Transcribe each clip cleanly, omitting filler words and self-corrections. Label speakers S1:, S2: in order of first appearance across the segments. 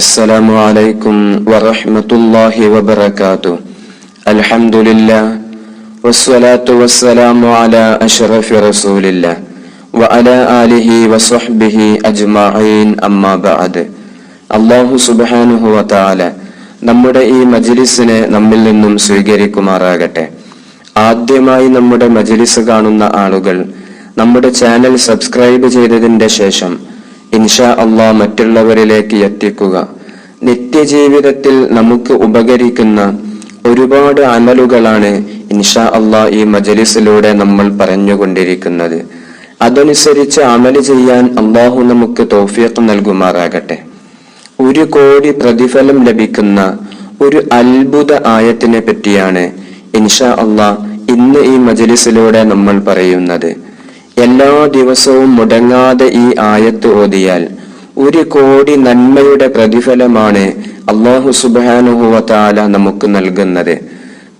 S1: അസ്സലാമു അലൈക്കും വറഹ്മത്തുള്ളാഹി വബറകാതുഹു. അൽഹംദുലില്ലാഹ് വസ്സലാത്തു വസ്സലാമു അലാ അഷ്റഫി റസൂലില്ലാഹ് വഅലാ ആലിഹി വസ്വഹ്ബിഹി അജ്മഈൻ. അമ്മാ ബഅദ്. അല്ലാഹു സുബ്ഹാനഹു വതആല നമ്മുടെ ഈ മജ്ലിസിനെ നമ്മിൽ നിന്നും സ്വീകരിക്കുമാറാകട്ടെ. ആദ്യമായി നമ്മുടെ മജ്ലിസ് കാണുന്ന ആളുകൾ നമ്മുടെ ചാനൽ സബ്സ്ക്രൈബ് ചെയ്തതിന്റെ ശേഷം ഇൻഷാ അല്ലാഹ് മറ്റുള്ളവരിലേക്ക് എത്തിക്കുക. നിത്യജീവിതത്തിൽ നമുക്ക് ഉപകരിക്കുന്ന ഒരുപാട് അമലുകളാണ് ഇൻഷാ അല്ലാഹ് ഈ മജ്ലിസിലൂടെ നമ്മൾ പറഞ്ഞുകൊണ്ടിരിക്കുന്നത്. അതനുസരിച്ച് അമല് ചെയ്യാൻ അല്ലാഹു നമുക്ക് തൗഫീഖ് നൽകുമാറാകട്ടെ. 1 കോടി പ്രതിഫലം ലഭിക്കുന്ന ഒരു അത്ഭുത ആയത്തിനെ പറ്റിയാണ് ഇൻഷാ അല്ലാഹ് ഇന്ന് ഈ മജ്ലിസിലൂടെ നമ്മൾ പറയുന്നത്. എല്ലാ ദിവസവും മുടങ്ങാതെ ഈ ആയത്ത് ഓതിയാൽ 1 കോടി നന്മയുടെ പ്രതിഫലമാണ് അല്ലാഹു സുബ്ഹാനഹു വ തആല നമുക്ക് നൽകുന്നത്.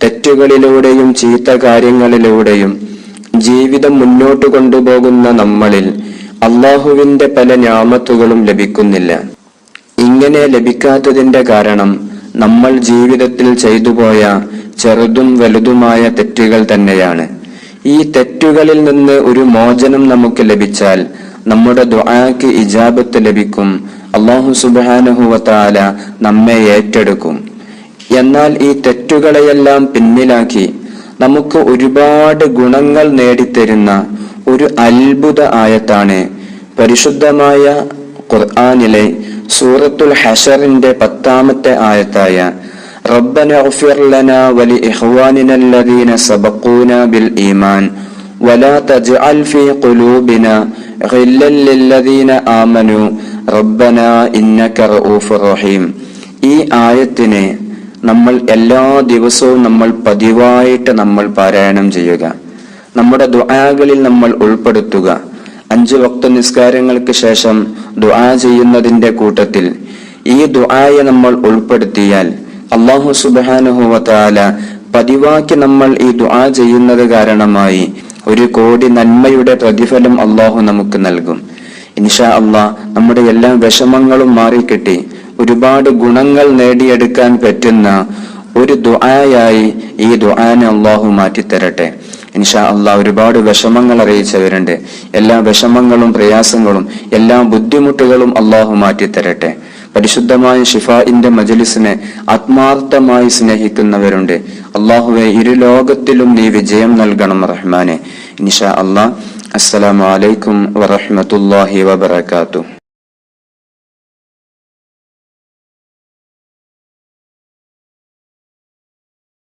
S1: തെറ്റുകളിലൂടെയും ചീത്ത കാര്യങ്ങളിലൂടെയും ജീവിതം മുന്നോട്ട് കൊണ്ടുപോകുന്ന നമ്മളിൽ അല്ലാഹുവിന്റെ പല നിഅമത്തുകളും ലഭിക്കുന്നില്ല. ഇങ്ങനെ ലഭിക്കാത്തതിന്റെ കാരണം നമ്മൾ ജീവിതത്തിൽ ചെയ്തുപോയ ചെറുതും വലുതുമായ തെറ്റുകൾ തന്നെയാണ്. ഈ തെറ്റുകളിൽ നിന്ന് ഒരു മോചനം നമുക്ക് ലഭിച്ചാൽ നമ്മുടെ ദുആക്ക് ഇജാബത്ത് ലഭിക്കും. അല്ലാഹു സുബ്ഹാനഹു വ തആല നമ്മെ ഏറ്റെടുക്കും. എന്നാൽ ഈ തെറ്റുകളെയെല്ലാം പിന്നിലാക്കി നമുക്ക് ഒരുപാട് ഗുണങ്ങൾ നേടിത്തരുന്ന ഒരു അത്ഭുത ആയത്താണ് പരിശുദ്ധമായ ഖുർആനിലെ സൂറത്തുൽ ഹശറിന്റെ 10-ാമത്തെ ആയത്തായ റബ്ബന ഇഗ്ഫിർ ലനാ വലി ഇഖ്വാനിന അല്ലദീന സബഖൂനാ ബിൽ ഈമാൻ വലാ തജ്അൽ ഫീ ഖുലൂബിനാ ഗില്ലൻ ലില്ലദീന ആമനൂ റബ്ബനാ ഇന്നക റഊഫുർ റഹീം. ഈ ആയത്തിനെ നമ്മൾ എല്ലാ ദിവസവും നമ്മൾ പതിവായിട്ട് നമ്മൾ പാരായണം ചെയ്യുക. നമ്മുടെ ദുആകളിൽ നമ്മൾ ഉൾപ്പെടുത്തുക. 5 വക്ത നിസ്കാരങ്ങൾക്ക് ശേഷം ദുആ ചെയ്യുന്നതിന്റെ കൂട്ടത്തിൽ ഈ ദുആയെ നമ്മൾ ഉൾപ്പെടുത്തിയാൽ അല്ലാഹു സുബ്ഹാനഹു വ തആല പതിവാക്കി നമ്മൾ ഈ ദുആ ചെയ്യുന്നത് കാരണമായി 1 കോടി നന്മയുടെ പ്രതിഫലം അല്ലാഹു നമുക്ക് നൽകും. ഇൻഷാ അല്ലാഹ് നമ്മുടെ എല്ലാ വിഷമങ്ങളും മാറിക്കിട്ടി ഒരുപാട് ഗുണങ്ങൾ നേടിയെടുക്കാൻ പറ്റുന്ന ഒരു ദുആയായി ഈ ദുആനെ അല്ലാഹു മാറ്റിത്തരട്ടെ. ഇൻഷാ അല്ലാഹ് ഒരുപാട് വിഷമങ്ങൾ അറിയിച്ചവരുണ്ട്. എല്ലാ വിഷമങ്ങളും പ്രയാസങ്ങളും എല്ലാ ബുദ്ധിമുട്ടുകളും അല്ലാഹു മാറ്റിത്തരട്ടെ. പരിശുദ്ധമായ ശിഫാഇന്റെ മജ്ലിസിനെ ആത്മാർത്ഥമായി സ്നേഹിക്കുന്നവരുണ്ട്. അല്ലാഹുവേ, 2 ലോകത്തിലും നീ വിജയം നൽകണം റഹ്മാനെ. ഇൻഷാ അല്ലാഹ്. അസ്സലാമു അലൈക്കും വറഹ്മത്തുള്ളാഹി വബറകാതുഹു.